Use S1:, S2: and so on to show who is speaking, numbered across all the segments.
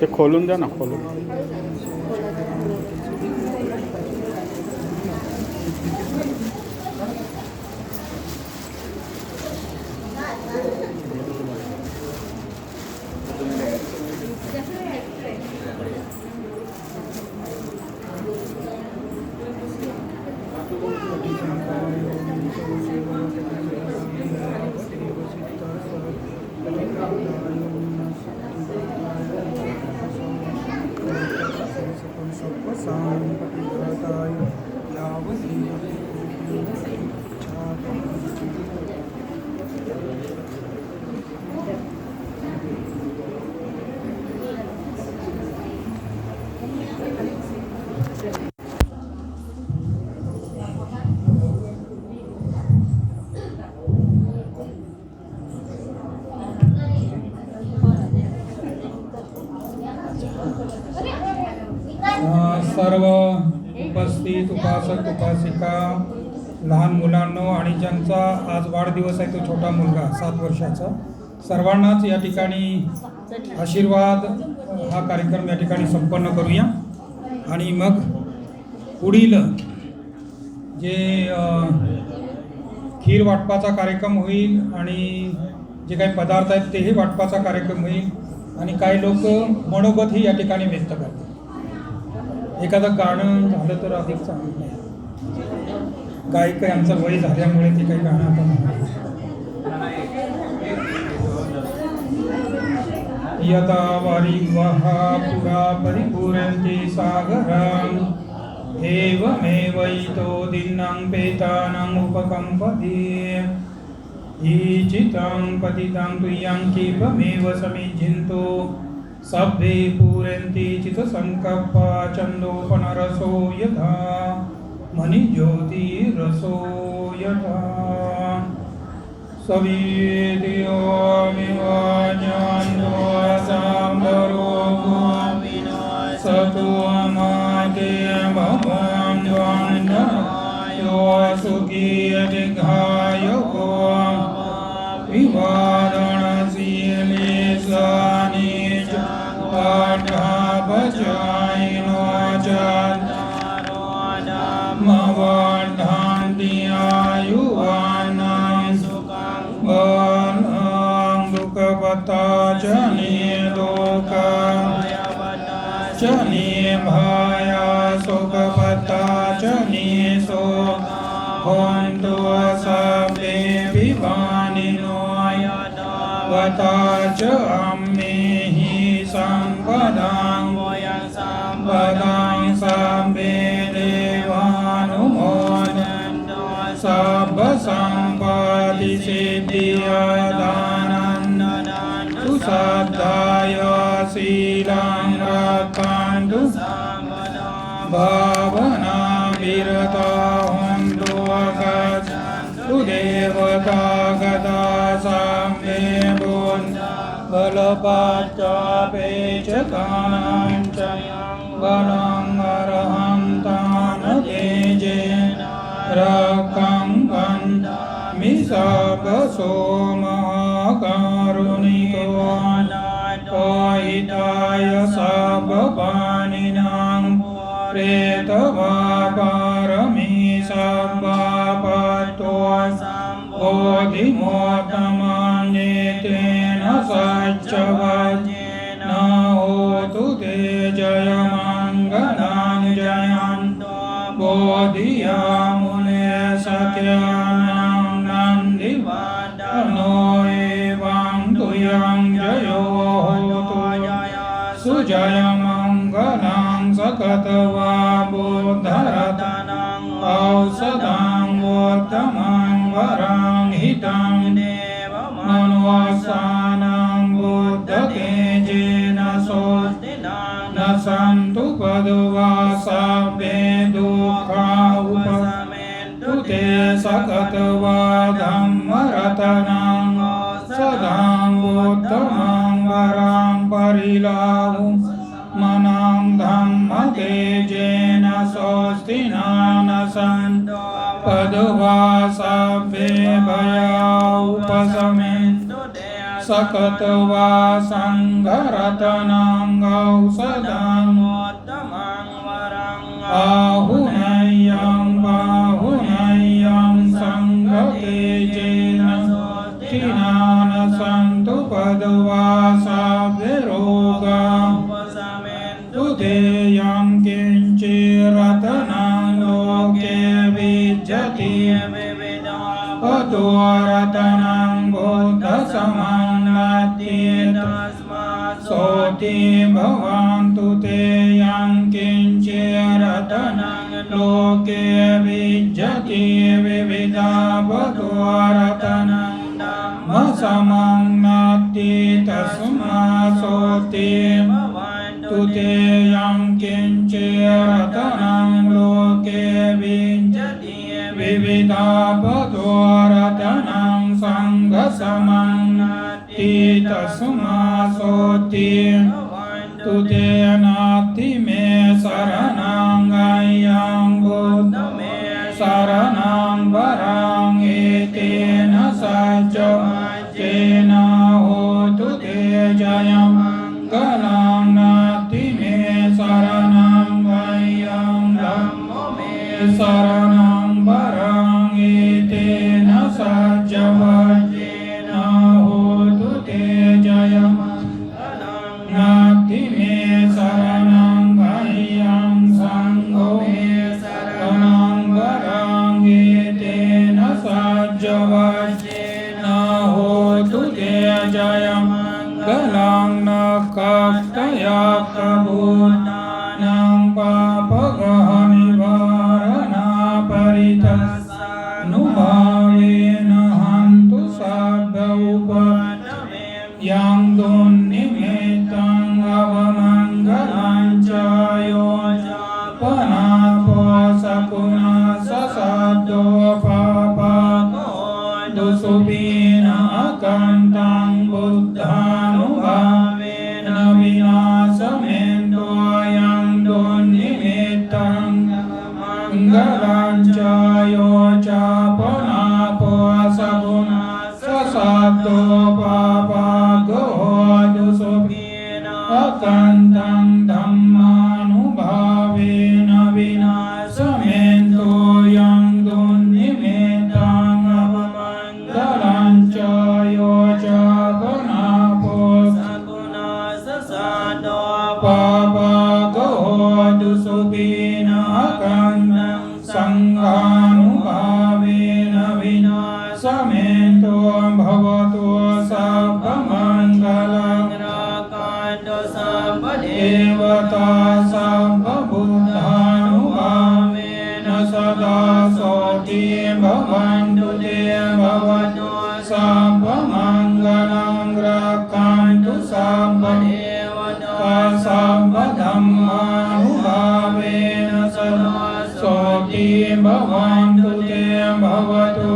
S1: ते खोलून द्या ना, खोलून.
S2: सर्व उपस्थित उपासक उपासिका, लहान मुलांनो आणि ज्यांचा आज वाढदिवस आहे तो छोटा मुलगा 7 वर्षाचा, सर्वांनाच या ठिकाणी आशीर्वाद हा कार्यक्रम या ठिकाणी संपन्न करूया. आणि मग पुढील जे खीर वाटपाचा कार्यक्रम होईल आणि जे काही पदार्थ आहेत तेही वाटपाचा कार्यक्रम होईल. आणि काही लोक मनोगतही या ठिकाणी व्यक्त करतात. एखादं गाणं झालं तर अधिक चांगलं नाही. गायक यांचं वय झाल्यामुळे ते काही गाणं आपण यदा वारिवहा पुरा परिपूरन्ति सागरं एवमेवैतो दिन्नं पेतानं उपकम्पति ईचितं पतितं तुयं किपमेव समिज्यन्तो सभ्ये पूरन्ति चित्तसङ्कल्पा चन्दोपनरसो यथा मणिज्योतिरसो यथा सविदियो विवाजान्तो साम्बरो सतो माते भगवान् द्वान्दनायो सुखी अधिघायो विवादनशीले सानि पाठापचायिनो चारो मवर्धन्ति आयुवानां सुखं दुःखपता च निलोका च निभाया सुखपता च निसो होन्तु सभ्ये विवानिनो वता च अम्मेहि सम्पदां सभ्ये देवानुमोदन्तु सब्बसम्पत्तिसिद्धिदानन्दु श्रद्धाय शीलं रक्षन्तु भावना विरता होन्तु गच्छन्तु देवता गता सभ्ये बलपाच्चापे च काञ्चयं बलं अर्हन्तान् तेजेन रक्षं वन्दामि सर्वसोमकारुणिको हिताय सर्वपाणिनां प्रेतवा परमेशवापतो बोधिमोत्तमान्येतेन सच्चवजेन होतु ते जयमङ्गलं जयन्तो बोधिया मुने सत्यानां नन्दिवादनो एवं तुयं जयो होतु सुजयमङ्गलं सकतवा बुद्धरतनं औषधं वोत्तमं वरं हितं देवमनुवासानं बुद्धतेजेन सोऽस्तिनं न सन्तु पदवा सभ्ये दुःखा सकत्वा धम्मरतनं सदां बुद्धमं वरां परिलाहु मनं धम्मतेजेन स्वस्तिनानसन्तो पदवा सभ्ये भयोपशमेन्तु सकत्वा सङ्घरतनं औषधं आहुनय्यं बाहुनय्यं सङ्घतेजेन स्वस्तिनानसन्तु पदवा सभ्ये रोगाः उदेयं किञ्चिरतनं लोके विद्यते अतो रतनं बुद्धसमं नत्ति सोति भवन्तु ते यं किञ्चिरतनं लोके विद्यते विविधा भवतो रतनं धम्मसमं नत्ति तस्मात् सोति तुते यं किञ्चिरतनं लोके विद्यते विविधा भवतो रतनं सङ्घसमं नत्ति तस्मात् सोति तुते नास्ति मे शरणं अयं बुद्ध मे शरणं वरं एतेन सज्जतेन होतु ते जयं मङ्गलं नास्ति मे शरणं अयं धम्मो मे शरणं वरं एतेन सज्जतेन होतु ते जयं नास्ति मे शरणं अयं सङ्घो मे शरणं वरं एतेन सज्जतेन होतु ते जयं मङ्गलं न कष्टयकभूतानां पापगहनिवारणापरितनुभावेन हन्तु सद्गौपदमे यं दुर्निमित्तं अवमङ्गलं च योजपनापोसकुना ससद्दो पापगो दुसुबीन अकन्तं बुद्धानुभावेन विनाशमेन्दो अयं दुर्निमित्तं मङ्गलं च योजपनापोसकुना ससद्दो पापगो दुसुबीन अकन्तं धम्मानुभावेन विनाशमेन्दो यं दुर्निमित्तं अवमङ्गलं च योजपनापोसकुना ससद्दो पापगो दुसुबीन अकन्तं सङ्घानुभावेन विनाशमेन्दो भवतु सर्वमङ्गलं देवता सर्वबुद्धानुभावेन सदा सोति भवन्तु ते भवतु सर्वमङ्गलं रक्षन्तु सर्वदेवता सर्वधर्मानुभावेन सदा सोति भवन्तु ते भवतु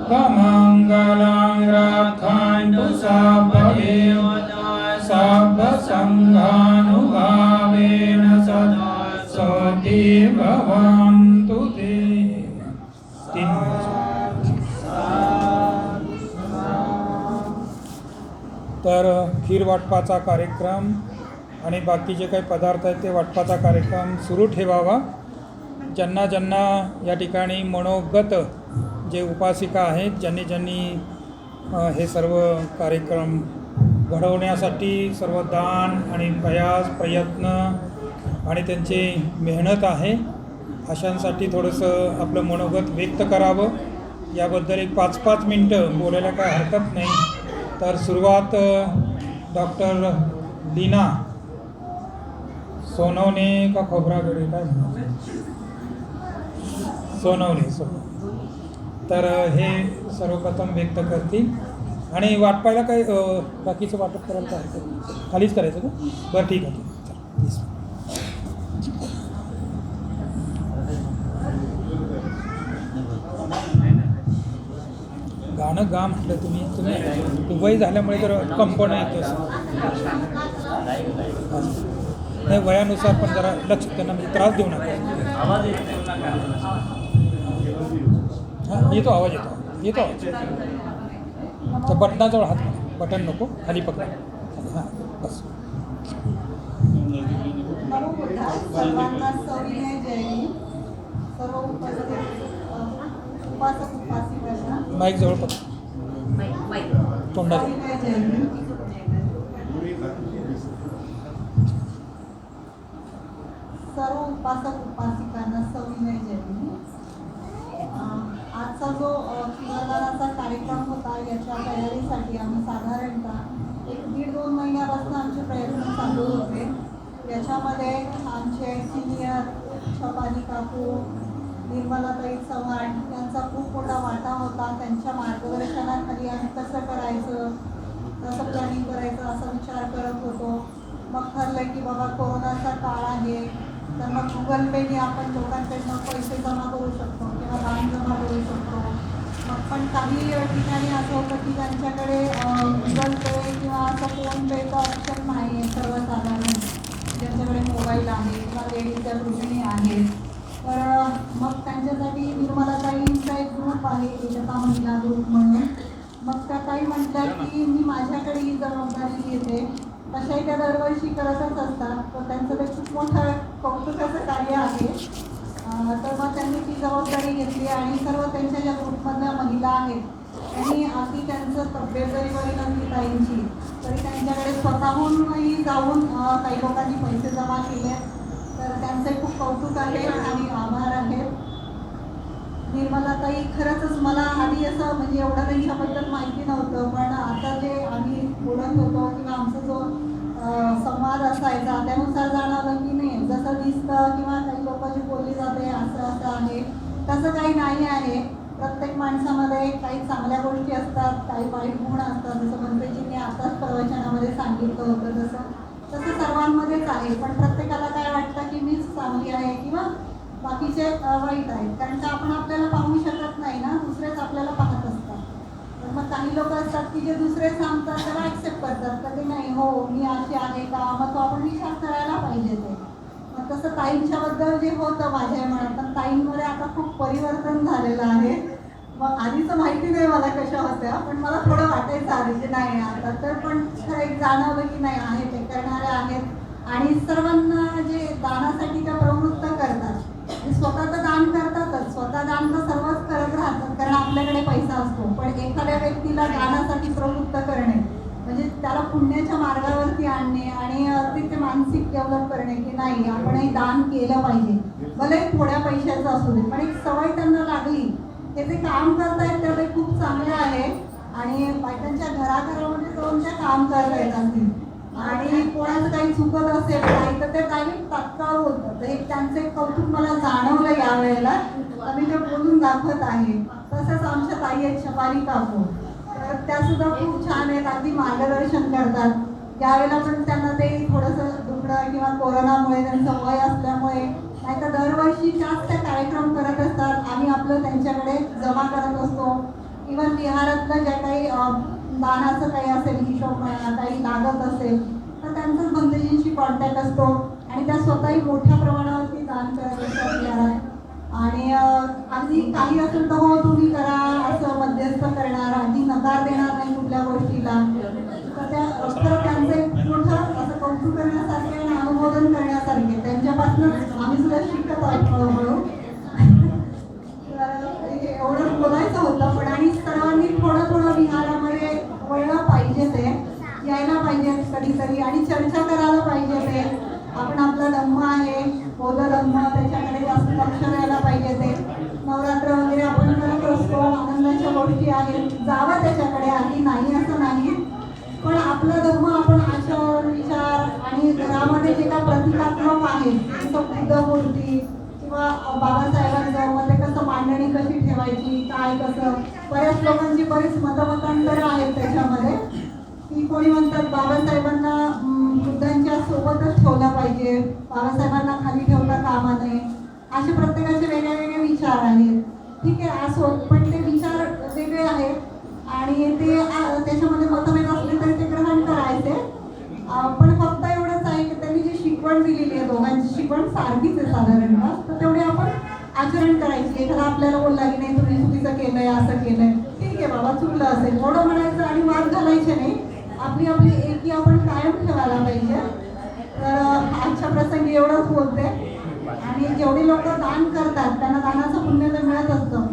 S2: सर्वमङ्गलं रक्षन्तु सर्वदेवता सर्वसङ्घानुभावेन सदा सोति भवन्तु ते. तर खीर वाटपाचा कार्यक्रम आणि बाकीचे काही पदार्थ आहेत ते वाटपाचा कार्यक्रम सुरू ठेवावा. ज्यांना ज्यांना या ठिकाणी मनोगत जे उपासिका आहेत ज्यांनी हे सर्व कार्यक्रम घडवण्यासाठी सर्व दान आणि प्रयास प्रयत्न आणि त्यांची मेहनत आहे अशांसाठी थोडंसं आपलं मनोगत व्यक्त करावं. याबद्दल एक 5-5 मिनटं बोलायला काय हरकत नाही. तर सुरुवात डॉक्टर लीना सोनवणे का खोब्रागडे काय म्हणायचं सोनवणे तर हे सर्वप्रथम व्यक्त करतील. आणि वाटपायला काय बाकीचं वाटप करायला काय हरकत नाही. खालीच करायचं का बरं ठीक आहे प्लीज. गाणं गा म्हटलं तुम्ही वय झाल्यामुळे तर कंपन येतं नाही वयानुसार पण जरा लक्ष त्यांना म्हणजे त्रास देऊ नका. हां येतो आवाज येतो आवाज. तर बटनाजवळ हात घाला. बटन नको खाली पकडा. हां बस.
S3: सर्वांना सविनय जय. सर्व उपासक उपासिकांना
S2: माईक जवळ पकडा. तोंडात
S3: सविनय जय. सर्व उपासक उपासिकांना सविनय जय. आजचा जो शिवदानाचा कार्यक्रम होता याच्या तयारीसाठी आम्ही साधारणतः 1-1.5-2 महिन्यापासून आमचे प्रयत्न चालू होते. याच्यामध्ये आमचे सिनियर शबानी काकू, निर्मलाताई चव्हाण यांचा खूप मोठा वाटा होता. त्यांच्या मार्गदर्शनाखाली आम्ही कसं करायचं, कसं प्लॅनिंग करायचं असा विचार करत होतो. मग ठरलं की बाबा कोरोनाचा काळ आहे तर मग गुगल पेने आपण लोकांकडनं पैसे जमा करू शकतो किंवा दान जमा करू शकतो. मग पण काही ठिकाणी असं होतं की त्यांच्याकडे गुगल पे किंवा असं फोनपेचं ऑप्शन नाही आहे सर्वसाधारण ज्यांच्याकडे मोबाईल आहे किंवा लेडीजच्या गृहिणी आहेत. तर मग त्यांच्यासाठी निर्मलाताईंचा एक ग्रुप आहे एकता महिला ग्रुप म्हणून. मग त्या काही म्हणतात की मी माझ्याकडे ही जबाबदारी घेते. तशाही त्या दरवर्षी करतच असतात. तर त्यांचं ते खूप मोठं कौतुकाचं कार्य आहे. तर मग त्यांनी ती जबाबदारी घेतली आणि सर्व त्यांच्या ज्या ग्रुपमधल्या महिला आहेत त्यांनी अगदी त्यांचं तब्येत जरी बरी नसली ताईंची तरी त्यांच्याकडे स्वतःहूनही जाऊन काही लोकांनी पैसे जमा केले. तर त्यांचे खूप कौतुक आहे आणि आभार आहेत. निर्मलाताई खरंच मला आधी असं म्हणजे एवढं त्यांच्याबद्दल माहिती नव्हतं. पण आता जे आम्ही बोलत होतो किंवा आमचा जो संवाद असायचा त्यानुसार जाणवलं की नाही जसं दिसतं किंवा काही लोक जे बोलली जाते असं आहे तसं काही नाही आहे. प्रत्येक माणसामध्ये काही चांगल्या गोष्टी असतात, काही वाईट गुण असतात. जसं मंत्रीजींनी आताच प्रवचनामध्ये सांगितलं होतं तसं सर्वांमध्येच आहे. पण प्रत्येकाला काय वाटतं की मीच चांगली आहे किंवा बाकीचे वाईट आहेत. कारण का आपण आपल्याला पाहू शकत नाही ना, दुसरेच आपल्याला पाहत असतात. तर मग काही लोक असतात की जे दुसरे सांगतात त्याला ॲक्सेप्ट करतात तर ते नाही हो मी अशी आहे का, मग तो आपण विचार करायला पाहिजे ते. मग तसं ताईंच्याबद्दल जे होतं माझ्या मनात पण ताईंमध्ये आता खूप परिवर्तन झालेलं आहे. मग आधीचं माहिती नाही मला कशा होत्या पण मला थोडं वाटायचं आधी की नाही आता तर पण खरं एक जाणवलं की नाही आहे ते करणारे आहेत आणि सर्वांना जे दानासाठी त्या प्रवृत्त करतात. स्वतः तर दान करतातच, स्वतः दान तर सर्वच करत राहतात कारण आपल्याकडे पैसा असतो. पण एखाद्या व्यक्तीला दानासाठी प्रवृत्त करणे म्हणजे त्याला पुण्याच्या मार्गावरती आणणे आणि ते मानसिक डेव्हलप करणे की नाही आपणही दान केलं पाहिजे भले थोड्या पैशाचं असू दे पण एक सवय त्यांना लागली. हे जे काम करतायत ते खूप चांगले आहे आणि बायकांच्या घराघरामध्ये जाऊन त्या काम करता येत असतील आणि कोणाचं काही चुकत असेल काही तर ते डायरेक्ट तात्काळ होतं. तर एक त्यांचं एक कौतुक मला जाणवलं यावेळेला आम्ही ते बोलून दाखवत आहे. तसंच आमच्या ताई आहेत शबानी काकू तर त्यासुद्धा खूप छान आहेत, अगदी मार्गदर्शन करतात. यावेळेला पण त्यांना ते थोडंसं दुखणं किंवा कोरोनामुळे त्यांचं वय असल्यामुळे नाही तर दरवर्षी जास्त कार्यक्रम करत असतात. आम्ही आपलं त्यांच्याकडे जमा करत असतो. इव्हन विहारातलं ज्या काही दानाचं काही असेल हिशोब काही लागत असेल तर त्यांचाच बंधूजींशी कॉन्टॅक्ट असतो आणि त्या स्वतःही मोठ्या प्रमाणावरती दान करत असतात विहारात. आणि अगदी काही असेल तर हो तुम्ही करा असं मध्यस्थ करणार, अगदी नकार देणार नाही कुठल्या गोष्टीला. तर खरं त्यांचं एक मोठं असं कौतुक करण्यासारखे आणि अनुमोदन करण्यासारखे त्यांच्यापासूनच आम्ही सुद्धा शिकत आहोत हळूहळू. तर एवढंच बोलायचं होतं पण आणि सर्वांनी थोडं विहारामध्ये वळलं पाहिजे ते यायला पाहिजे कधीतरी आणि चर्चा करायला पाहिजे ते. आपण आपला धम्म आहे बौद्ध धम्म त्याच्याकडे जास्त लक्ष द्यायला पाहिजे ते. नवरात्र वगैरे आपण करत असतो, आनंदाच्या गोष्टी आहेत, जावं त्याच्याकडे आधी नाही असं नाही पण आपला धर्म आपण आचरण विचार आणि घरामध्ये जे काही प्रतिकात्मक आहे जसं बुद्ध मूर्ती किंवा बाबासाहेबांचं मध्ये कसं मांडणी कशी ठेवायची काय कसं बऱ्याच लोकांची बरीच मतमतांतरं आहेत त्याच्यामध्ये की कोणी म्हणतात बाबासाहेबांना बुद्धांच्या सोबतच ठेवलं पाहिजे, बाबासाहेबांना खाली ठेवता कामा नये. असे प्रत्येकाचे वेगळे वेगळे विचार आहेत. ठीक आहे असो पण ते विचार वेगळे आहेत आणि ते त्याच्यामध्ये मतभेद असले तरी ते ग्रहण करायचे. पण फक्त एवढंच आहे की त्यांनी जी शिकवण दिलेली आहे, दोघांची शिकवण सारखीच आहे साधारणतः, तर तेवढे आपण आचरण करायची. एखादा आपल्याला बोलला की नाही तुम्ही चुकीचं केलंय, असं केलंय, ठीक आहे बाबा चुकलं असेल थोडं म्हणायचं आणि वाद घालायचे नाही. आपली आपली एकी आपण कायम ठेवायला पाहिजे. तर आजच्या प्रसंगी एवढंच बोलते. आणि जेवढे लोक दान करतात त्यांना दानाचं पुण्य तर मिळत असतं.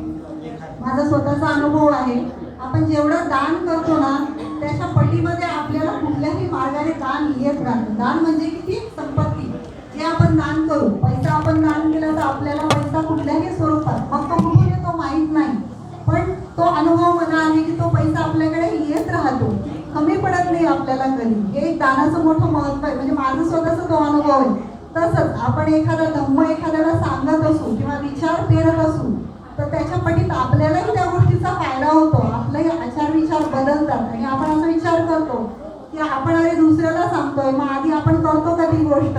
S3: माझा स्वतःचा अनुभव आहे. आपण जेवढं दान करतो ना त्याच्या पटीमध्ये आपल्याला कुठल्याही मार्गाने दान येत राहतं. दान म्हणजे किती संपत्ती, जे आपण दान करू, पैसा आपण दान केला तर आपल्याला पैसा कुठल्याही स्वरूपात, मग तो कुठून येतो माहीत नाही, पण तो अनुभव मला आहे की तो पैसा आपल्याकडे येत राहतो, कमी पडत नाही आपल्याला कधी. हे एक दानाचं मोठं महत्व आहे. म्हणजे माझं स्वतःचा तो अनुभव आहे. तसंच आपण एखादा धम्म एखाद्याला सांगत असू किंवा विचार पेरत असू तर त्याच्या पटीत आपल्यालाही त्या गोष्टीचा फायदा होतो. आपले आचार विचार बदलतात आणि आपण असा विचार करतो की आपण अरे दुसऱ्याला सांगतोय, मग आधी आपण करतो का ती गोष्ट,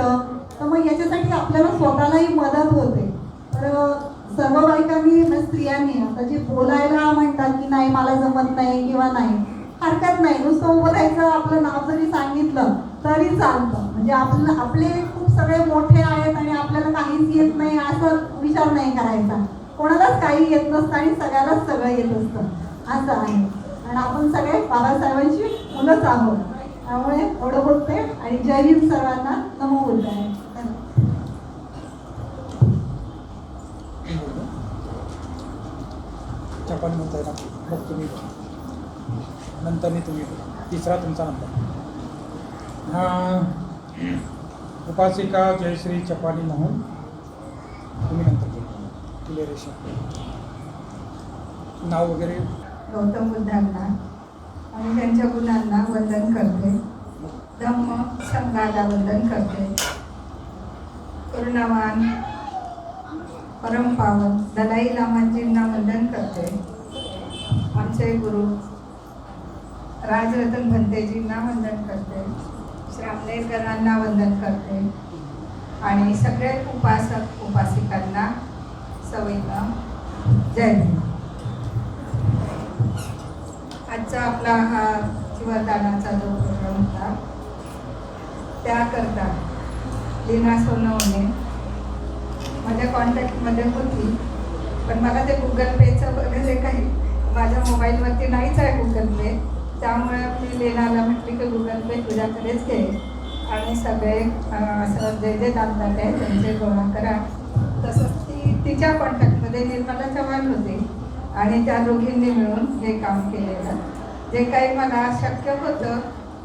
S3: तर मग याच्यासाठी आपल्याला स्वतःलाही मदत होते. तर सर्व बायकांनी स्त्रियांनी आता जे बोलायला म्हणतात की नाही मला जमत नाही किंवा नाही, हरकत नाही, नुसतं उभं राहायचं, आपलं नाव जरी सांगितलं तरी चालतं. म्हणजे आपले खूप सगळे मोठे आहेत आणि आपल्याला काहीच येत नाही असं विचार नाही करायचा. कोणालाच काही येत नसतं आणि सगळ्यालाच सगळं येत असतं, असं आहे. आणि आपण सगळे बाबासाहेबांची मुलंच आहोत. त्यामुळे एवढं बोलते आणि जय हिंद सर्वांना. नमो बुद्धाय.
S2: चपान म्हणता येणार मग तुम्ही नंतर मी तुम्ही तिसरा तुमचा नंबर. उपासिका जयश्री चपानी मोहन, तुम्ही नंतर बोला. रेषा नाव वगैरे.
S4: गौतम बुद्धांना आणि त्यांच्या गुणांना वंदन करते. धम्म संघाला वंदन करते. करुणावान परम पावन दलाई लामांजींना वंदन करते. आमचे गुरु राजरतन भंतेजींना वंदन करते. श्रामनेरकरांना वंदन करते. आणि सगळे उपासक उपासिकांना सवयीनं जय हिंद. आजचा आपला हा जीवनदानाचा जो प्रोग्राम होता त्याकरता लीना सोनवणे माझ्या कॉन्टॅक्टमध्ये होती, पण मला ते गुगल पेचं वगैरे काही माझ्या मोबाईलवरती नाहीच आहे गुगल पे. त्यामुळे मी लीनाला म्हटली की गुगल पे तुझ्याकडेच घे आणि सगळे असं जे जे दानदाते आहेत त्यांचे गोळा करा. तसंच तिच्या कॉन्टॅक्टमध्ये निर्मला चव्हाण होती आणि त्या दोघींनी मिळून हे काम केलेलं. जे काही मला शक्य होतं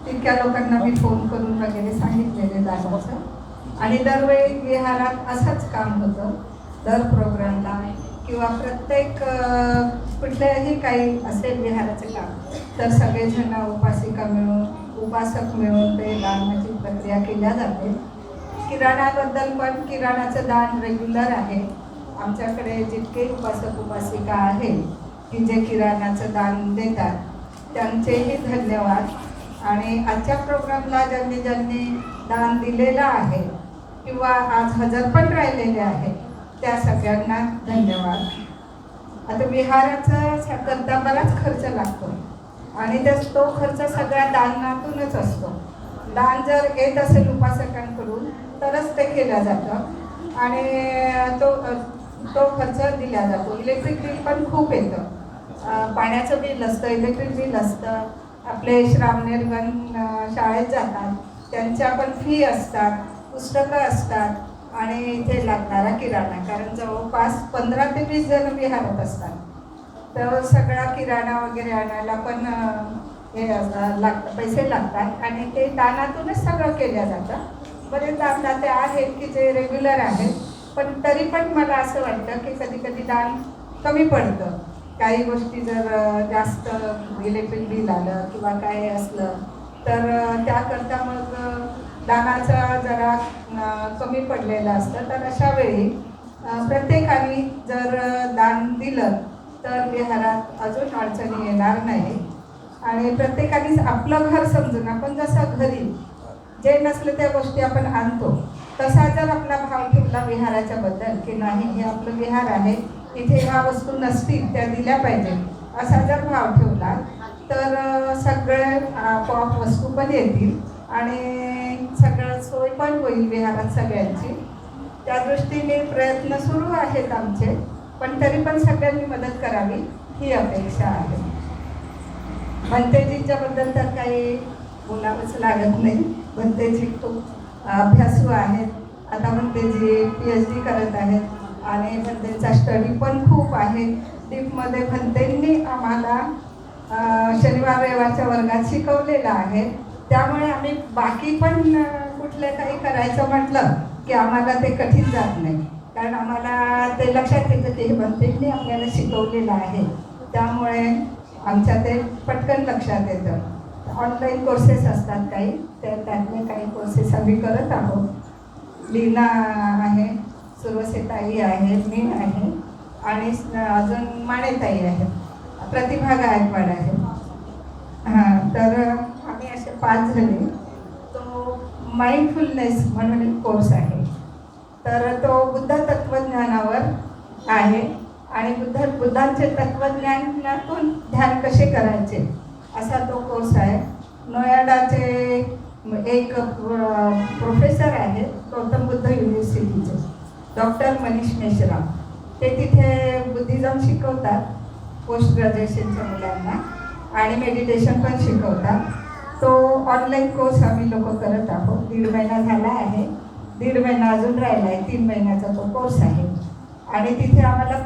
S4: तितक्या लोकांना मी फोन करून वगैरे सांगितलेले दानाचं. आणि दरवेळी विहारात असंच काम होतं. दर प्रोग्रामला किंवा प्रत्येक कुठल्याही काही असेल विहाराचं काम तर सगळेजण उपासिका मिळून उपासक मिळून ते दानाची प्रक्रिया केल्या जाते. किराणाबद्दल पण किराणाचं दान रेग्युलर आहे. आमच्याकडे जितके उपासक उपासिका आहेत की जे किराणाचं दान देतात त्यांचेही धन्यवाद. आणि आजच्या प्रोग्रामला ज्यांनी ज्यांनी दान दिलेलं आहे किंवा आज हजर पण राहिलेले आहेत त्या सगळ्यांना धन्यवाद. आता विहाराचा करता बराच खर्च लागतो आणि तो खर्च सगळ्या दानातूनच असतो. दान जर येत असेल उपासकांकडून तरच ते केलं जातं आणि तो खर्च दिला जातो. इलेक्ट्रिक बिल पण खूप येतं, पाण्याचं बिल असतं, इलेक्ट्रिक बिल असतं. आपले श्रामनेरगण शाळेत जातात त्यांच्या पण फी असतात, पुस्तकं असतात आणि इथे लागणारा किराणा, कारण जवळपास 15 ते 20 जण विहारात असतात. तर सगळा किराणा वगैरे आणायला पण हे लागतं, पैसे लागतात आणि ते दानातूनच सगळं केलं जातं. बरेच दानदाते आहेत की जे रेग्युलर आहेत, पण तरी पण मला असं वाटतं की कधी कधी दान कमी पडतं. काही गोष्टी जर जास्त इलेक्ट्रिक बिल आलं किंवा काय असलं तर त्याकरता मग दानाचा जरा कमी पडलेलं असतं. तर अशा वेळी प्रत्येकाने जर दान दिलं तर विहारात अजून अडचणी येणार नाही. आणि प्रत्येकानेच आपलं घर समजून आपण जसं घरी जे नसलं त्या गोष्टी आपण आणतो तसा जर आपला भाव ठेवला विहाराच्या बद्दल की नाही हे आपलं विहार आहे, इथे ह्या वस्तू नसतील त्या दिल्या पाहिजे असा जर भाव ठेवला तर सगळे आपोआप वस्तू पण येतील आणि सगळं सोय पण होईल विहारात सगळ्यांची. त्या दृष्टीने प्रयत्न सुरू आहेत आमचे, पण तरी पण सगळ्यांनी मदत करावी ही अपेक्षा आहे. भंतेजींच्याबद्दल तर काही बोलावंच लागत नाही. भंतेजी खूप अभ्यासू आहेत. आता भंतेजी PhD करत आहेत आणि भंतेचा स्टडी पण खूप आहे. डीपमध्ये भंतेंनी आम्हाला शनिवार रविवारच्या वर्गात शिकवलेलं आहे. त्यामुळे आम्ही बाकी पण कुठलं काही करायचं म्हटलं की आम्हाला ते कठीण जात नाही, कारण आम्हाला ते लक्षात येतं की हे भंतेंनी आपल्याला शिकवलेलं आहे. त्यामुळे आमच्या ते पटकन लक्षात येतं. ऑनलाईन कोर्सेस असतात काही, त्यातले काही कोर्सेस आम्ही करत आहोत. लीना आहे, सुरवसेताई आहे, मी आहे आणि अजून माणेताई आहे, प्रतिभा गायकवाड आहे. तर आम्ही असे 5 जणी. तो माइंडफुलनेस म्हणून एक कोर्स आहे, तर तो बुद्ध तत्त्वज्ञानावर आहे आणि बुद्धांचे तत्त्वज्ञानातून ध्यान कसे करायचे असा तो कोर्स आहे. नोएडाचे एक प्रोफेसर आहेत गौतम बुद्ध युनिव्हर्सिटीचे, डॉक्टर मनीष मेश्राम. ते तिथे बुद्धिझम शिकवतात पोस्ट ग्रॅज्युएशनच्या मुलांना आणि मेडिटेशन पण शिकवतात. तो ऑनलाईन कोर्स आम्ही लोक करत आहोत. 1.5 महिना झाला आहे, 1.5 महिना अजून राहिला आहे. 3 महिन्याचा तो कोर्स आहे आणि तिथे आम्हाला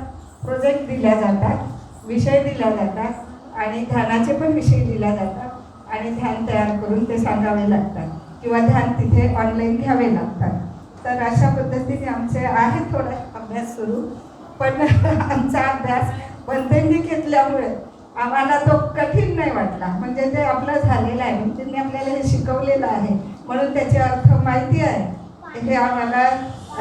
S4: प्रोजेक्ट दिल्या जातात, विषय दिल्या जातात आणि ध्यानाचे पण विषय दिल्या जातात आणि ध्यान तयार करून ते सांगावे लागतात किंवा ध्यान तिथे ऑनलाईन घ्यावे लागतात. तर अशा पद्धतीने आमचे आहे थोडा अभ्यास सुरू, पण आमचा अभ्यास भंतेंनी घेतल्यामुळे आम्हाला तो कठीण नाही वाटला. म्हणजे ते आपलं झालेलं आहे, भंतेंनी आपल्याला हे शिकवलेलं आहे म्हणून त्याचे अर्थ माहिती आहे हे आम्हाला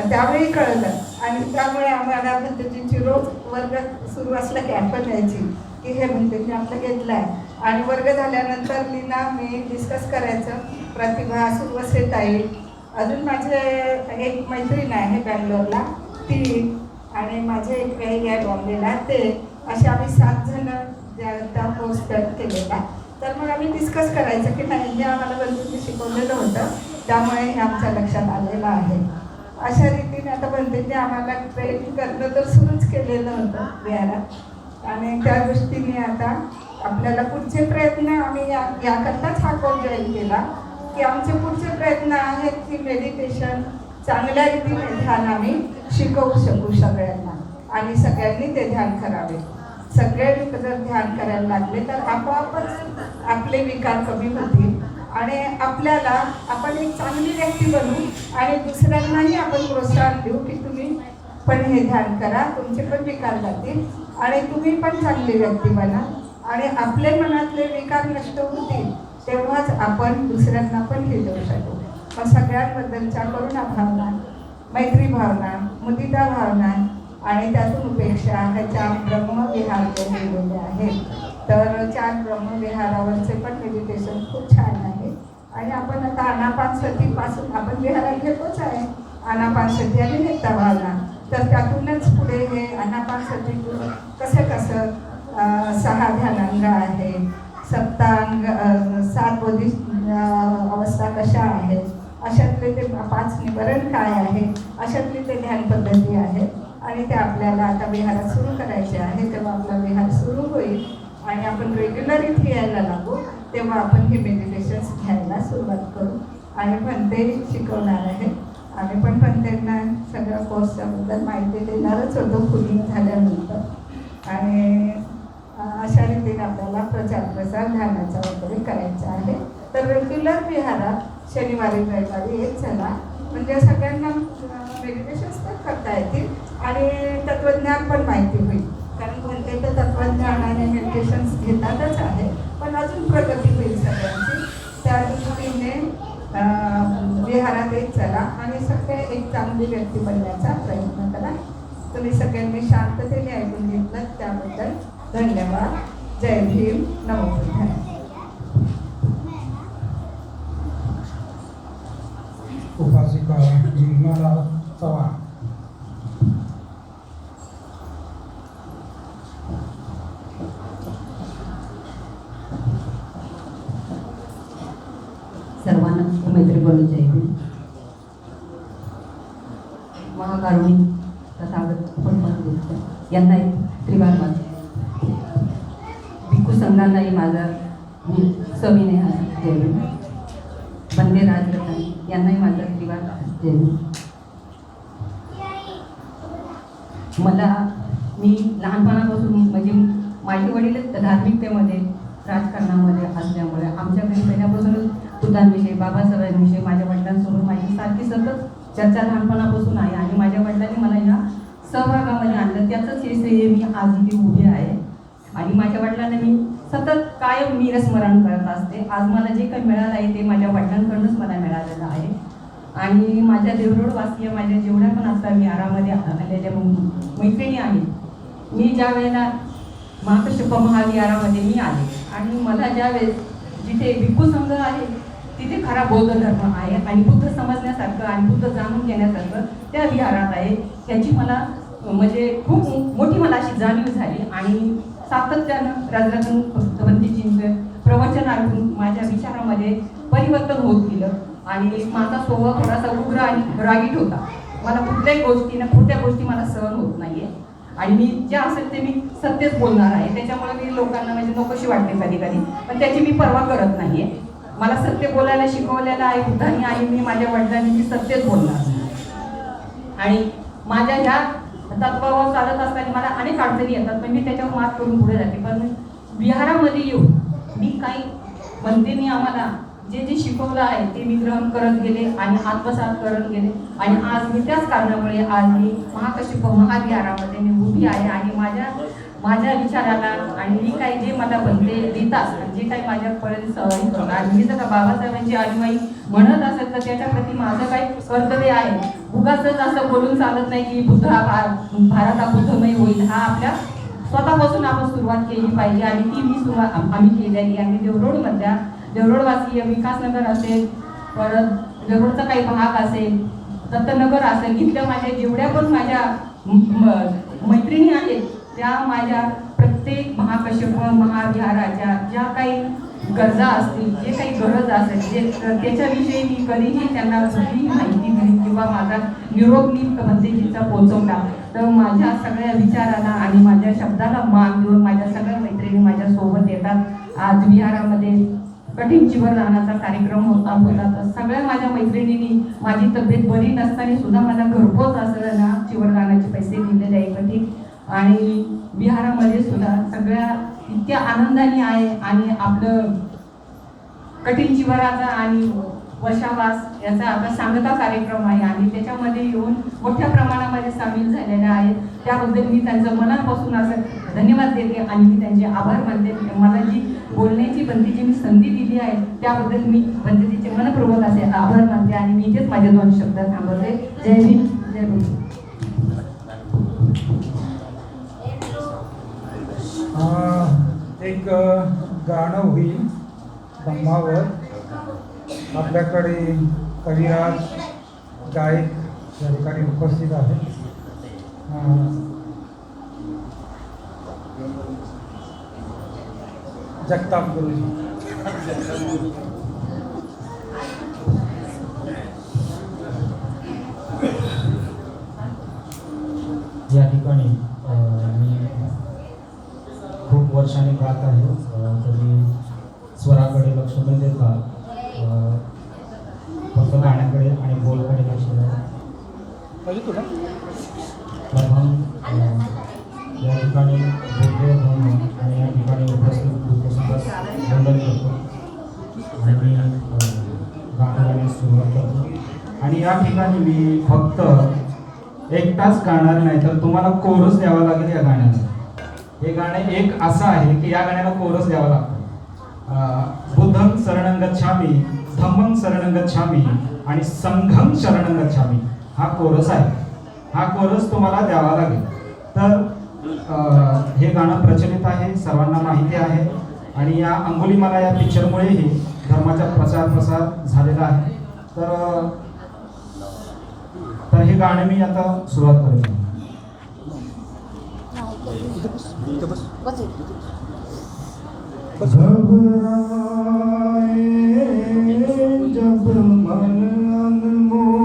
S4: त्यावेळी कळलं आणि त्यामुळे आम्हाला भंतेजींची रोज वर्ग सुरू असला की आठवण यायची की हे भंतेजी आपलं घेतलं आहे. आणि वर्ग झाल्यानंतर लीना मी डिस्कस करायचं, प्रतिभा, सुरवसेताई, अजून माझे एक मैत्रीण आहे बँगलोरला ती, आणि माझे एक काही आहे बॉम्बेला ते, असे आम्ही 7 जण त्या कोर्स केलेला. तर मग आम्ही डिस्कस करायचं की नाही हे आम्हाला भंतेंनी शिकवलेलं होतं त्यामुळे हे आमच्या लक्षात आलेलं आहे. अशा रीतीने आता भंतेंनी आम्हाला ट्रेनिंग करणं तर सुरूच केलेलं होतं विहारात आणि त्या दृष्टीने आता आपल्याला पुढचे प्रयत्न आम्ही याकरताच हा कोर्स जॉईन केला की आमचे पुढचे प्रयत्न आहेत की मेडिटेशन चांगल्या रीतीने ध्यान आम्ही शिकवू शकू सगळ्यांना आणि सगळ्यांनी ते ध्यान करावे. सगळे जर ध्यान करायला लागले तर आपोआपच आपले विकार कमी होतील आणि आपल्याला आपण एक चांगली व्यक्ती बनू आणि दुसऱ्यांनाही आपण प्रोत्साहन देऊ की तुम्ही पण हे ध्यान करा, तुमचे पण विकार जातील आणि तुम्ही पण चांगली व्यक्ती बना आणि आपले मनातले विकार नष्ट होतील, तेव्हाच आपण दुसऱ्यांना पण हे देऊ शकू. मग सगळ्यांबद्दलच्या करुणा भावना, मैत्री भावना, मुदिता भावना आणि त्यातून उपेक्षा ह्याच्या ब्रह्मविहार केलेले आहेत. तर 4 ब्रह्मविहारावरचे पण मेडिटेशन खूप छान आहे आणि आपण आता आनापानसतीपासून आपण विहारात घेतोच आहे, आनापानसती आणि नेता भावना. तर त्यातूनच पुढे हे आनापानसतीतून कसं 6 ध्यानांग आहे, सप्तांग, 7 बोधी अवस्था कशा आहेत, अशातले ते 5 निवारण काय आहे, अशातली ते ध्यान पद्धती आहे आणि ते आपल्याला आता विहारात सुरू करायचे आहे. तेव्हा आपला विहार सुरू होईल आणि आपण रेग्युलर इथे यायला लागू, तेव्हा आपण हे मेडिटेशन्स घ्यायला सुरुवात करू आणि भंते शिकवणार आहे. आम्ही पण भंतेंना सगळ्या कोर्सच्याबद्दल माहिती देणारच होतो पूर्ण झाल्यानंतर आणि अशा रीतीने आपल्याला प्रचार प्रसार ध्यानाचा वगैरे करायचा आहे. तर रेग्युलर विहारात शनिवारी रविवारी येत चला, म्हणजे सगळ्यांना मेडिटेशन्स पण करता येतील आणि तत्त्वज्ञान पण माहिती होईल. कारण भंते तर तत्त्वज्ञान आणि मेडिटेशन्स घेतातच आहे, पण अजून प्रगती होईल सगळ्यांची. त्या दृष्टीने विहारात येत चला आणि सगळे एक चांगली व्यक्ती बनण्याचा प्रयत्न करा. तुम्ही सगळ्यांनी शांततेने ऐकून घेतलं त्याबद्दल धन्यवाद. जय भीम, नमो बुद्धाय.
S2: उपासिका निर्मला चव्हाण.
S5: महाकारुणी तथागत परमहंस यांना एक त्रिवार माझा भिक्खू संघांनाही माझा मी सविनय जय भीम. वंदे राजरत्नी यांनाही माझा त्रिवार जय भीम. मला मी लहानपणापासून म्हणजे माझे वडील धार्मिकतेमध्ये राजकारणामध्ये असल्यामुळे आमच्या घरी पहिल्यापासूनच बुद्धांविषयी बाबासाहेबांविषयी माझ्या वडिलांसोबत माझी सारखी सतत चर्चा लहानपणापासून आहे आणि माझ्या वडिलांनी मला या सहभागामध्ये आणलं. त्याचंच हे श्रेय मी आज इथे उभे आहे आणि माझ्या वडिलांना मी सतत कायम मी स्मरण करत असते. आज मला जे काही मिळालं आहे ते माझ्या वडिलांकडूनच मला मिळालेलं आहे. आणि माझ्या देवरोडवासीय माझ्या जेवढ्या पण आता विहारामध्ये आलेल्या मैत्रिणी आहेत, मी ज्या वेळेला महाकश्यप महाविहारामध्ये मी आले आणि मला ज्यावेळेस जिथे भिक्खू संघ आहे तिथे खरा बौद्ध धर्म आहे आणि बुद्ध समजण्यासारखं आणि बुद्ध जाणून घेण्यासारखं त्या विहारात आहे, त्याची मला म्हणजे खूप मोठी मला अशी जाणीव झाली. आणि सातत्यानं राजरत्न भगवंतीजींचं प्रवचन ऐकून माझ्या विचारामध्ये परिवर्तन होत गेलं आणि माझा स्वभाव थोडासा उग्र आणि रागीट होता. मला कुठल्याही गोष्टीनं खोट्या गोष्टी मला सहन होत नाहीये आणि मी जे असेल ते मी सत्यच बोलणार आहे. त्याच्यामुळे मी लोकांना म्हणजे नकोशी वाटते कधी कधी, पण त्याची मी पर्वा करत नाहीये. मला सत्य बोलायला शिकवलेलं आहे बुद्धांनी आणि मी माझ्या वडिलांनी मी सत्यच बोलणार. आणि माझ्या ह्या तत्वावर चालत असताना मला अनेक अडचणी येतात, पण मी त्याच्यावर मात करून पुढे जाते. पण विहारामध्ये येऊन मी काही म्हणतेनी आम्हाला जे जे शिकवलं आहे ते मी ग्रहण करत गेले आणि आत्मसात करत गेले आणि आज मी त्याच कारणामुळे आज मी महाकश्यप महाविहारामध्ये मी उभी आहे. आणि माझ्या विचाराला आणि मी काही जे मला बनते देतात जे काही माझ्यापर्यंत आणि मी जर का बाबासाहेबांची अनुयायी म्हणत असेल तर त्याच्याप्रती माझं काही कर्तव्य आहे. उगाच असं बोलून चालत नाही की बुद्ध हा भारत हा बुद्धमय होईल. हा आपल्या स्वतःपासून आपण सुरुवात केली पाहिजे आणि ती मी सुरुवात आम्ही केलेली आहे. देवरोडमधल्या देवरोडवासीय विकासनगर असेल, परत देवरोडचा काही भाग असेल, दत्तनगर असेल, इथल्या माझ्या जेवढ्या पण माझ्या मैत्रिणी आहेत त्या माझ्या प्रत्येक महाकश्यप महाविहाराच्या ज्या काही गरजा असतील, जे काही गरज असेल जे त्याच्याविषयी मी कधीही त्यांना कुठलीही माहिती दिली किंवा माझा निरोप मी भगवंतीजींचा पोहोचवला तर माझ्या सगळ्या विचाराला आणि माझ्या शब्दाला मान देऊन माझ्या सगळ्या मैत्रिणी माझ्या सोबत येतात. आज विहारामध्ये कठीण चिवरदानाचा कार्यक्रम होता तर सगळ्या माझ्या मैत्रिणींनी माझी तब्येत बरी नसताना सुद्धा मला घरपोच असताना चिवरदानाचे पैसे दिलेले आहे कधी. आणि विहारामध्ये सुद्धा सगळ्या इतक्या आनंदाने आहे आणि आपलं कठीण चिवराचा आणि वर्षावास याचा आता सांगता कार्यक्रम आहे आणि त्याच्यामध्ये येऊन मोठ्या प्रमाणामध्ये सामील झालेल्या आहेत. त्याबद्दल मी त्यांचं मनापासून असं धन्यवाद देते आणि मी त्यांचे आभार मानते. मला जी बोलण्याची बंदीची मी संधी दिली आहे त्याबद्दल मी बंदीचे मनपूर्वक असे आभार मानते आणि मी इथेच माझे 2 शब्द थांबवते. जय भीम, जय भीम.
S2: एक गाणं होईल धम्मावर. आपल्याकडे कविराज गायक या ठिकाणी उपस्थित आहेत. जगताप गुरुजी.
S6: या ठिकाणी मी खूप वर्षांनी गात आहे. कधी स्वराकडे लक्ष न देता फक्त गाण्याकडे आणि बोलकडे लक्ष द्या. या ठिकाणी बुद्ध धर्म आणि या ठिकाणी उपस्थित वंदन करतो आणि मी गाणं गाण्यास सुरुवात करतो. आणि या ठिकाणी मी फक्त एकटाच गाणार नाही तर तुम्हाला कोरस द्यावा लागेल या गाण्याला. हे गाणं एक असं आहे की या गाण्याला कोरस द्यावा लागतो. बुद्धं शरणं गच्छामि, धम्मं शरणं गच्छामि आणि संघं शरणं गच्छामि हा कोरस आहे. हा कोरस तुम्हाला द्यावा लागेल. तर हे गाणं प्रचलित आहे, सर्वांना माहिती आहे आणि या अंगुलीमाला या पिक्चरमुळेही धर्माचा प्रसार झालेला आहे. तर हे गाणं मी आता सुरुवात करेन. घबराए जब मन अनमोल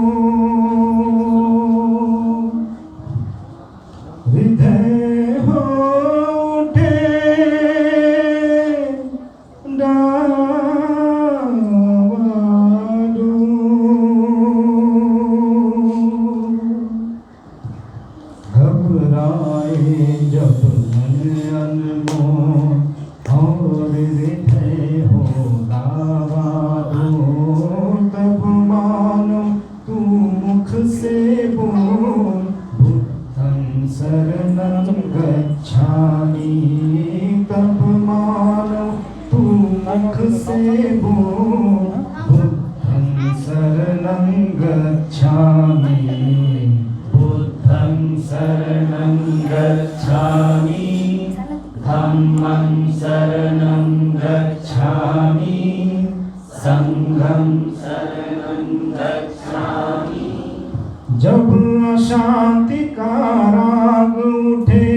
S6: जब अशांति का राग उठे,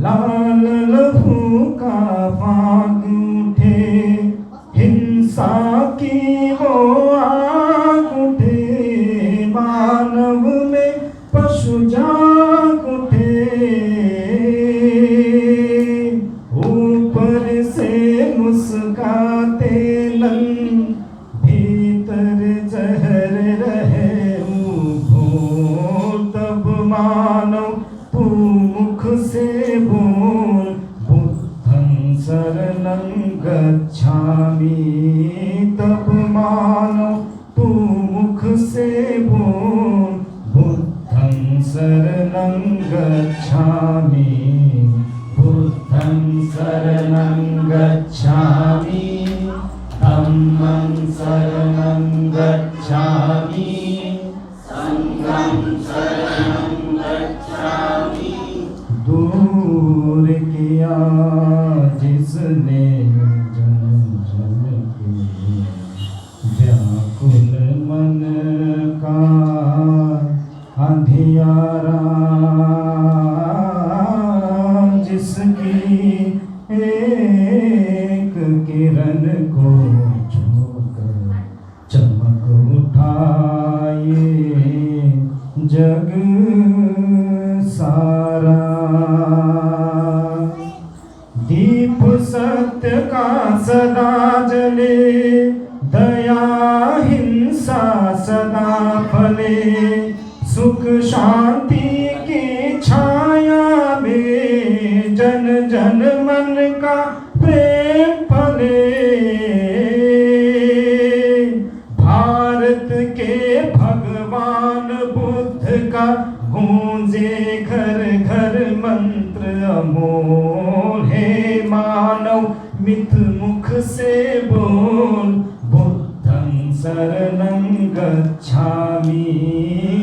S6: लाल लहू का फाग उठे, हिंसा की वो आग उठे, मानव में पशु जाग उठे, ऊपर से मुस्काते नन, भीतर जहर रहे भोल, तब मानो तू मुख से बोल, बुद्धं शरणं गच्छामि, तब मानो तू मुख से बोल, बुद्धं शरणं गच्छामि, बुद्धं शरणं गच्छामि, धम्मं शरणं गच्छामि, संघं शरणं गच्छामि। दूर किया जिसने जन जन के व्याकुल मन का अंधियारा, जिसकी एक किरण को छूकर चमक उठाए जग सारा, दीप सत्य का सदा जले, दया हिंसा सदा फले, सुख शांति की छाया में जन जन मन का प्रेम फले, भारत के भगवान बुद्ध का गूंजे घर घर मंत्र अमोल, हे मानव मित मुख से बोल, बुद्धं शरणं गच्छामि,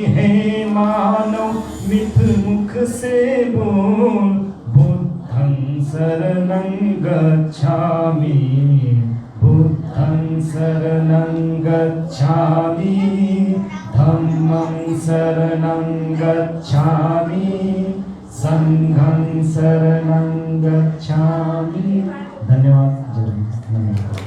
S6: हे मानव मित मुख से बोल, बुद्धं शरणं गच्छामि, बुद्धं शरणं गच्छामि, धम्मं शरणं गच्छामि, संघं शरणं गच्छामि। धन्यवाद। धन्यवाद।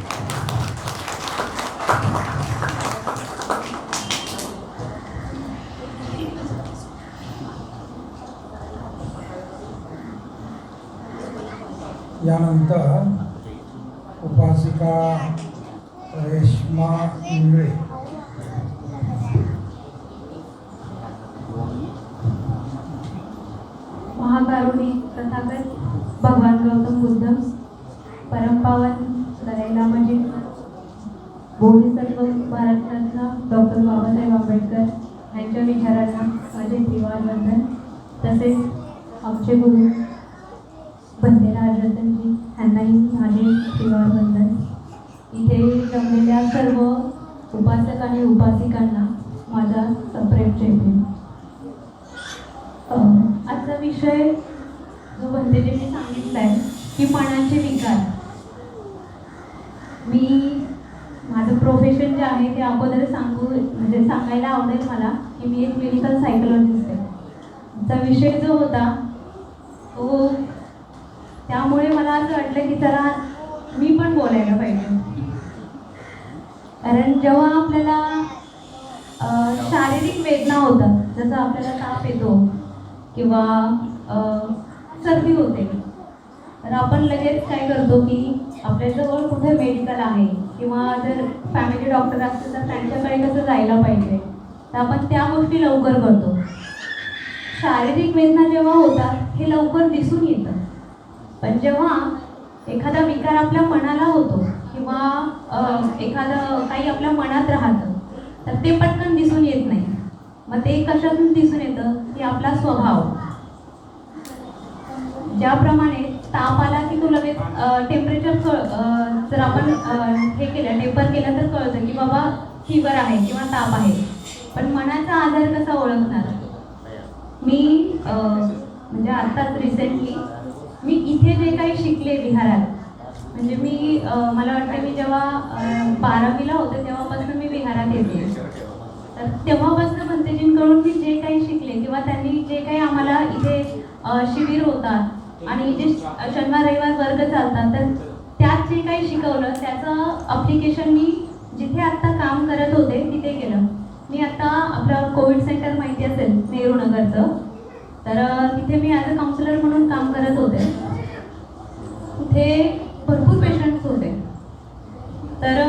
S2: यानंतर उपासिका रेश्मा इंगळे।
S7: महाकारुणिक तथागत भगवान गौतम बुद्ध, परमपावन दलाई लामाजी, बोधिसत्व भारतरत्न डॉक्टर बाबासाहेब आंबेडकर यांच्या विचारांना माझे त्रिवार तसेच आमचे गुरु बंदेराज रतनजी यांनाही माझे त्रिवार वंदन। इथे जमलेल्या सर्व उपासक आणि उपासिकांना माझा सप्रेम जयभीम। आजचा विषय जो बंदेजींनी सांगितला आहे की मनाचे विकार। मी माझं प्रोफेशन जे आहे ते अगोदर सांगायला आवडेल मला की मी एक क्लिनिकल सायकोलॉजिस्ट आहे। आमचा विषय जो होता तो त्यामुळे मला असं वाटलं की जरा मी पण बोलायला पाहिजे, कारण जेव्हा आपल्याला शारीरिक वेदना होतात, जसं आपल्याला ताप येतो किंवा सर्दी होते, तर आपण लगेच काय करतो की आपल्याजवळ कुठे मेडिकल आहे किंवा जर फॅमिली डॉक्टर असतील तर त्यांच्याकडे कसं जायला पाहिजे, तर आपण त्या गोष्टी लवकर करतो। शारीरिक वेदना जेव्हा होतात हे लवकर दिसून येतं, पण जेव्हा एखादा विकार आपल्या मनाला होतो किंवा एखादं काही आपल्या मनात राहतं तर ते पटकन दिसून येत नाही। मग ते कशातून दिसून येतं की आपला स्वभाव। ज्याप्रमाणे ताप आला की तो लगेच टेम्परेचर जर आपण हे केलं टेम्पर केलं तर कळतं की बाबा फीवर आहे किंवा ताप आहे, पण मनाचा आजार कसा ओळखणार। मी म्हणजे आत्ताच रिसेंटली मी इथे जे काही शिकले विहारात, म्हणजे मी मला वाटतं मी जेव्हा 12वीला होते तेव्हापासून मी विहारात येते, तर तेव्हापासून भंतेजींकडून मी शिबिर होतात आणि जे शनिवार रविवार वर्ग चालतात, तर त्यात जे काही शिकवलं त्याचं अप्लिकेशन मी जिथे आत्ता काम करत होते तिथे केलं. मी आत्ता आपलं कोविड सेंटर माहिती असेल नेहरू नगरचं, तर तिथे मी ॲज अ काउन्सिलर म्हणून काम करत होते. तिथे भरपूर पेशंट्स होते, तर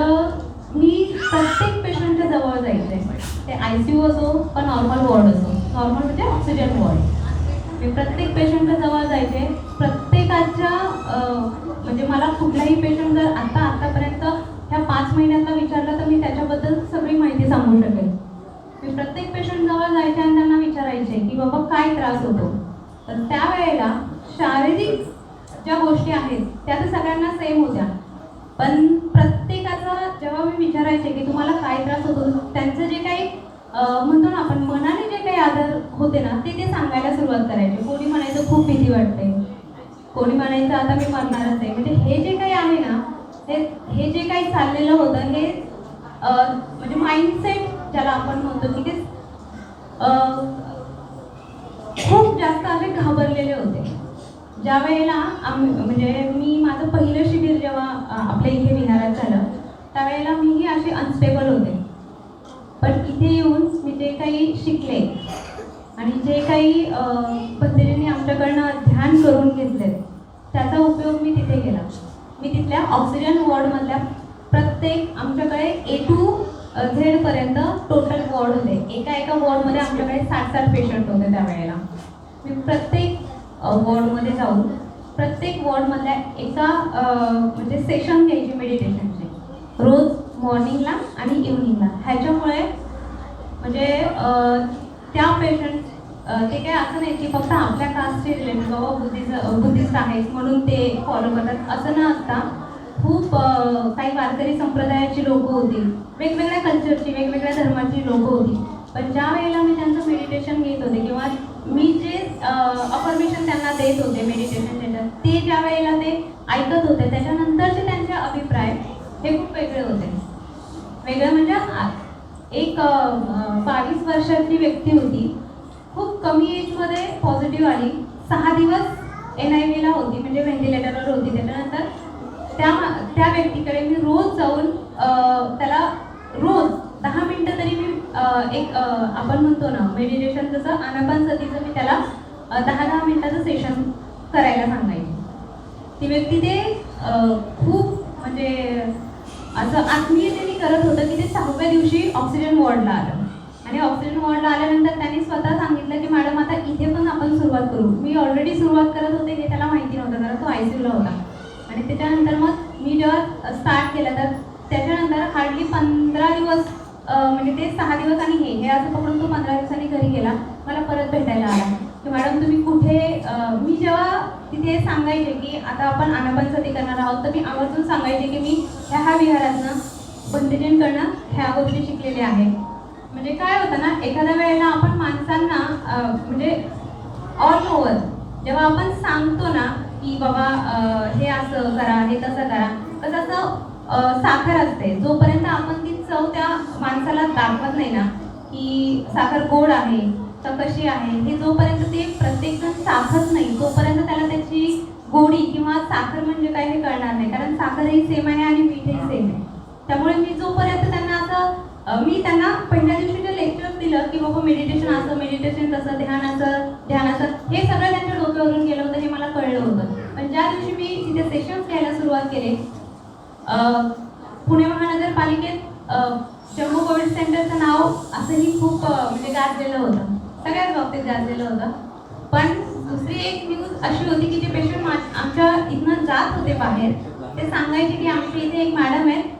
S7: मी प्रत्येक पेशंटच्या जवळ जायचे. ते ICU असो का नॉर्मल वॉर्ड असो, नॉर्मल म्हणजे ऑक्सिजन वॉर्ड. मी प्रत्येक पेशंटच्या जवळ जायचे. प्रत्येकाच्या म्हणजे मला कुठलाही पेशंट जर आत्तापर्यंत ह्या 5 महिन्यातला विचारला तर मी त्याच्याबद्दल सगळी माहिती सांगू शकेल. मी प्रत्येक पेशंट जवळ जायचे आणि त्यांना विचारायचे की बाबा काय त्रास होतो. तर त्यावेळेला शारीरिक ज्या गोष्टी आहेत त्या तर सगळ्यांना सेम होत्या, पण प्रत्येकाचा जेव्हा मी विचारायचे की तुम्हाला काय त्रास होतो, त्यांचं जे काही म्हणतो ना आपण मनाने जे काही आजार होते ना ते सांगायला सुरुवात करायचे. कोणी म्हणायचं खूप भीती वाटते, कोणी म्हणायचं आता मी मरणारच आहे. म्हणजे हे जे काही आहे ना हे जे काही चाललेलं होतं हे म्हणजे माइंडसेट ज्याला आपण म्हणतो की ते खूप जास्त असे घाबरलेले होते. ज्या वेळेला म्हणजे मी माझं पहिलं शिबिर जेव्हा आपल्या इथे विहारात झालं त्यावेळेला मीही अशी अनस्टेबल होते. पण इथे येऊन मी जे काही शिकले आणि जे काही पद्धतीने आमच्याकडनं ध्यान करून घेतले त्याचा उपयोग मी तिथे केला. मी तिथल्या ऑक्सिजन वॉर्डमधल्या प्रत्येक आमच्याकडे A to Z पर्यंत टोटल वॉर्ड होते. एका वॉर्डमध्ये आमच्याकडे 60 पेशंट होते त्यावेळेला. मी प्रत्येक वॉर्डमध्ये जाऊन प्रत्येक वॉर्डमधल्या एका म्हणजे सेशन घ्यायचे मेडिटेशनचे रोज मॉर्निंगला आणि इव्हनिंगला. ह्याच्यामुळे म्हणजे त्या पेशंट ते काय असं नाही की फक्त आपल्या कास्टचे रिलेटेड बाबा बुद्धिस्ट आहेत म्हणून ते फॉलो करतात असं न असता खूप काही वारकरी संप्रदायाची लोकं होती, वेगवेगळ्या कल्चरची वेगवेगळ्या धर्माची लोकं होती. पण ज्या वेळेला मी त्यांचं मेडिटेशन घेत होते किंवा मी जे अफर्मेशन त्यांना देत होते मेडिटेशन सेंटर ते ज्या वेळेला ते ऐकत होते त्याच्यानंतरचे त्यांचे अभिप्राय हे खूप वेगळे होते. वेगळं म्हणजे एक 22 वर्षाची व्यक्ती होती, खूप कमी एजमध्ये पॉझिटिव्ह आली, 6 दिवस NIV ला होती म्हणजे व्हेंटिलेटरवर होती. त्याच्यानंतर त्या व्यक्तीकडे मी रोज जाऊन त्याला रोज 10 मिनटं तरी मी एक आपण म्हणतो ना मेडिटेशन जसं आनापानसतीचं मी त्याला 10 मिनिटाचं सेशन करायला सांगायचे. ती व्यक्ती ते खूप म्हणजे असं आत्मीयतेने करत होतं की ते 6व्या दिवशी ऑक्सिजन वॉर्डला आलं. आणि ऑक्सिजन वॉर्डला आल्यानंतर त्यांनी स्वतः सांगितलं की मॅडम आता इथे पण आपण सुरुवात करू. मी ऑलरेडी सुरुवात करत होते हे त्याला माहिती नव्हतं कारण तो ICU ला होता. आणि त्याच्यानंतर मग मी जेव्हा स्टार्ट केलं तर त्याच्यानंतर हार्डली 15 दिवस म्हणजे ते 6 दिवस आणि हे असं पकडून तो 15 दिवसांनी घरी गेला. मला परत भेटायला आला की मॅडम तुम्ही कुठे. मी जेव्हा तिथे सांगायचे की आता आपण आनापानसती करणार आहोत तर मी आवर्जून सांगायचे की मी ह्या विहारातनं बंदीजनकडनं ह्या गोष्टी शिकलेल्या आहेत. म्हणजे काय होतं ना एखाद्या वेळेला आपण माणसांना म्हणजे ऑल ओव्हर जेव्हा आपण सांगतो ना की बाबा हे असं करा हे तसं करा, कसं असं साखर असते जोपर्यंत आपण ती चव त्या माणसाला दाखवत नाही ना की साखर गोड आहे तर कशी आहे हे जोपर्यंत ते प्रत्येकजण चाखत नाही तोपर्यंत त्याला त्याची गोडी किंवा साखर म्हणजे काय हे कळणार नाही. कारण साखरही सेम आहे आणि मीठही सेम आहे. त्यामुळे मी जोपर्यंत त्यांना असं मी त्यांना पहिल्या दिवशी जे लेक्चर दिलं की बाबा मेडिटेशन असं मेडिटेशन तसं ध्यान असं हे सगळं त्यांच्या डोक्यावरून गेलं होतं हे मला कळलं होतं. पण ज्या दिवशी मी तिथे सेशन्स घ्यायला सुरुवात केली पुणे महानगरपालिकेत जम्बो कोविड सेंटरचं नाव असंही खूप म्हणजे गाजलेलं होतं, सगळ्याच बाबतीत गाजलेलं होतं. पण दुसरी एक न्यूज अशी होती की जे पेशंट आमच्या इथनं जात होते बाहेर ते सांगायचे की आमच्या इथे एक मॅडम आहेत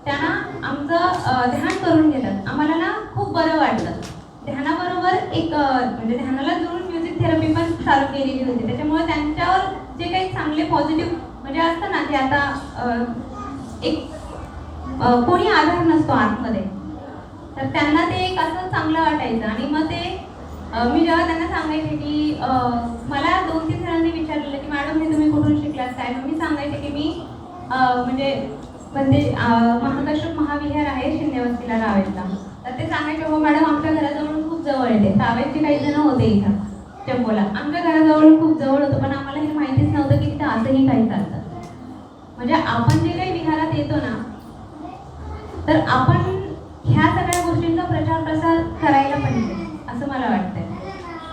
S7: त्यांना आमचं ध्यान करून घेतात. आम्हाला ना खूप बरं वाटलं. ध्यानाबरोबर एक म्हणजे ध्यानाला जोडून म्युझिक थेरपी पण चालू केलेली होती. त्याच्यामुळे त्यांच्यावर जे काही चांगले पॉझिटिव्ह म्हणजे असतं ना की आता एक कोणी आधार नसतो आतमध्ये तर त्यांना ते एक असं चांगलं वाटायचं. आणि मग ते मी जेव्हा त्यांना सांगायचे की मला 2-3 जणांनी विचारलेलं की मॅडम हे तुम्ही कुठून शिकलात काय, मी सांगायचे की मी म्हणजे महाकश्यप महाविहार आहे शिंदेवस्तीला रावेतला. तर ते सांगायचे हो मॅडम आमच्या घराजवळून खूप जवळ येते. रावेतचे काही जण होते इथं चंबोला. आमच्या घराजवळ खूप जवळ होतं, पण आम्हाला हे माहितीच नव्हतं की तिथं असंही काही चालतं. म्हणजे आपण जे काही विहारात येतो ना, तर आपण ह्या सगळ्या गोष्टींचा प्रचार प्रसार करायला पाहिजे असं मला वाटतंय.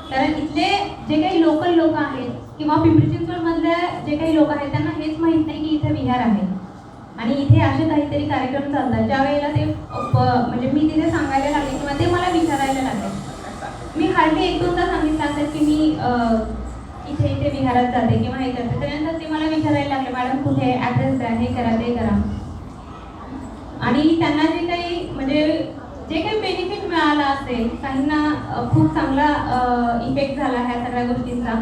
S7: कारण इथले जे काही लोकल लोक आहेत किंवा पिंपरी चिंचवडमधले जे काही लोक आहेत त्यांना हेच माहीत नाही की इथे विहार आहे आणि इथे असे काहीतरी कार्यक्रम चालतात. ज्या वेळेला ते म्हणजे मी तिथे सांगायला लागले किंवा ते मला विचारायला लागले, मी हार्डली 1-2दा सांगितलं असेल की मी इथे इथे विहारात जाते किंवा हे करते. त्यानंतर ते मला विचारायला लागले, मॅडम कुठे, ॲड्रेस द्या, हे करा ते करा. आणि त्यांना जे काही म्हणजे जे काही बेनिफिट मिळाला असेल, काहींना खूप चांगला इफेक्ट झाला ह्या सगळ्या गोष्टींचा,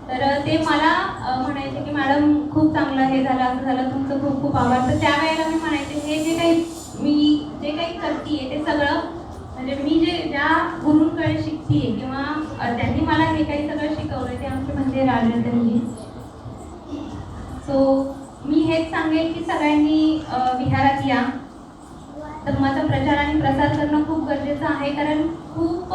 S7: तर ते मला म्हणायचे की मॅडम खूप चांगलं हे झालं, असं झालं, तुमचं खूप खूप आभार. तर त्यावेळेला मी म्हणायचे हे जे काही मी जे काही करते ते सगळं म्हणजे मी ज्या गुरूंकडे शिकते किंवा त्यांनी मला हे काही सगळं शिकवलं ते आमचे म्हणजे राजरत्नजी. सो मी हेच सांगेन की सगळ्यांनी विहारात या. धर्माचा प्रचार आणि प्रसार करणं खूप गरजेचं आहे, कारण खूप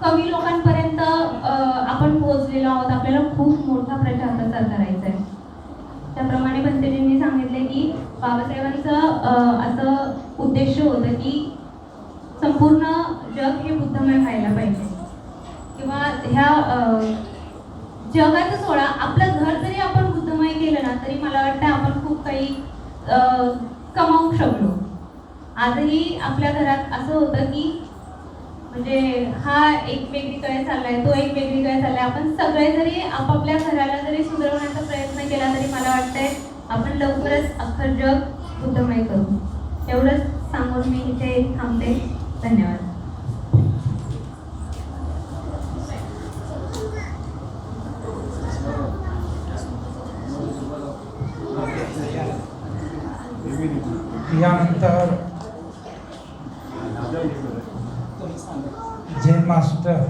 S7: कमी लोकांपर्यंत आपण पोहोचलेलो आहोत. आपल्याला खूप मोठा प्रचार प्रसार करायचा आहे. त्याप्रमाणे पंतजींनी सांगितले की बाबासाहेबांचं असं उद्देश होतं की संपूर्ण जग हे बुद्धमय व्हायला पाहिजे किंवा ह्या जगाचं सोडा आपलं घर जरी आपण बुद्धमय केलं ना तरी मला वाटतं आपण खूप काही कमावू शकलो. आजही आपल्या घरात असं होतं की म्हणजे हा एक वेगळीकडे चाललाय, तो एक वेगळीकडे चाललाय. आपण सगळे जरी आपापल्या घराला जरी सुधारवण्याचा प्रयत्न केला तरी मला वाटतंय आपण लवकरच अख्खं जग बुद्धमय करू. एवढंच सांगून मी इथे थांबते. धन्यवाद.
S2: यानंतर जैन मास्टर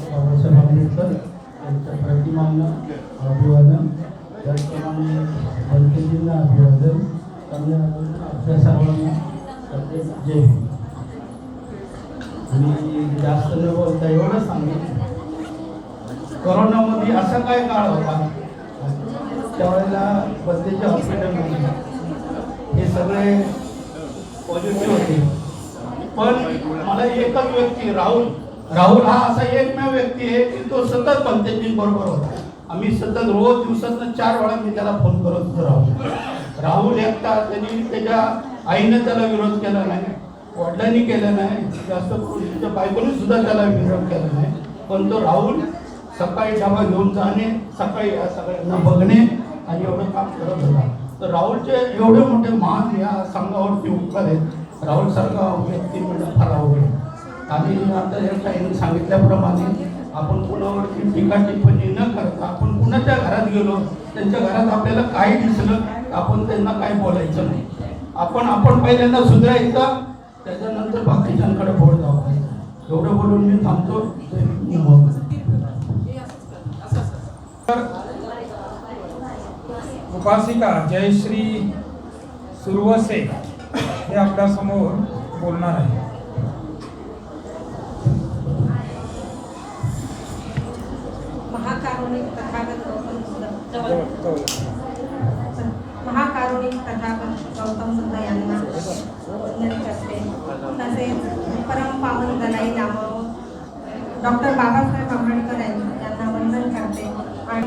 S6: बाबासाहेब आंबेडकर यांच्या प्रतिमांना अभिवादन, त्याचप्रमाणे पंतजींना अभिवादन, आपल्या सर्वांना जय हिंद. आणि जास्त न बोलता एवढं सांगितलं, कोरोनामध्ये असा काय काळ होता त्यावेळेला बंदेच्या हॉस्पिटलमध्ये हे सगळे पॉझिटिव्ह होते, पण मला एकच व्यक्ती राहुल हा असा एकमेव व्यक्ती आहे की तो सतत पंतजींबरोबर होता. आम्ही सतत रोज दिवसातनं 4 वेळा मी त्याला फोन करत होतो. राहुल एकटा, त्यांनी त्याच्या आईनं त्याला विरोध केला नाही, वडिलांनी केला नाही, जास्त करून त्याच्या बायकोने सुद्धा त्याला विरोध केला नाही, पण तो राहुल सकाळी डबा घेऊन जाणे, सकाळी या सगळ्यांना बघणे आणि एवढं काम करत होता. तर राहुलचे एवढे मोठे महान या संघावरती उपकार आहेत. राहुल सारखा व्यक्ती म्हणजे फार अवघड आहे. आणि आता या ताईंनी सांगितल्याप्रमाणे आपण कुणावरती टीका टिप्पणी न करता आपण कुणाच्या घरात गेलो, त्यांच्या घरात आपल्याला काय दिसलं आपण त्यांना काय बोलायचं नाही. आपण पहिल्यांदा सुधारायचं, त्याच्यानंतर बाकीच्यांकडे बोल दाखवायचं. एवढं बोलून मी थांबतो.
S2: उपासिका जयश्री सुरवसे हे आपल्या समोर बोलणार आहे.
S8: महाकारुणिक तथागत गौतम बुद्ध यांना वंदन करते. तसेच परम पावन दलाई लामा डॉक्टर बाबासाहेब आंबेडकर यांना वंदन करते. आणि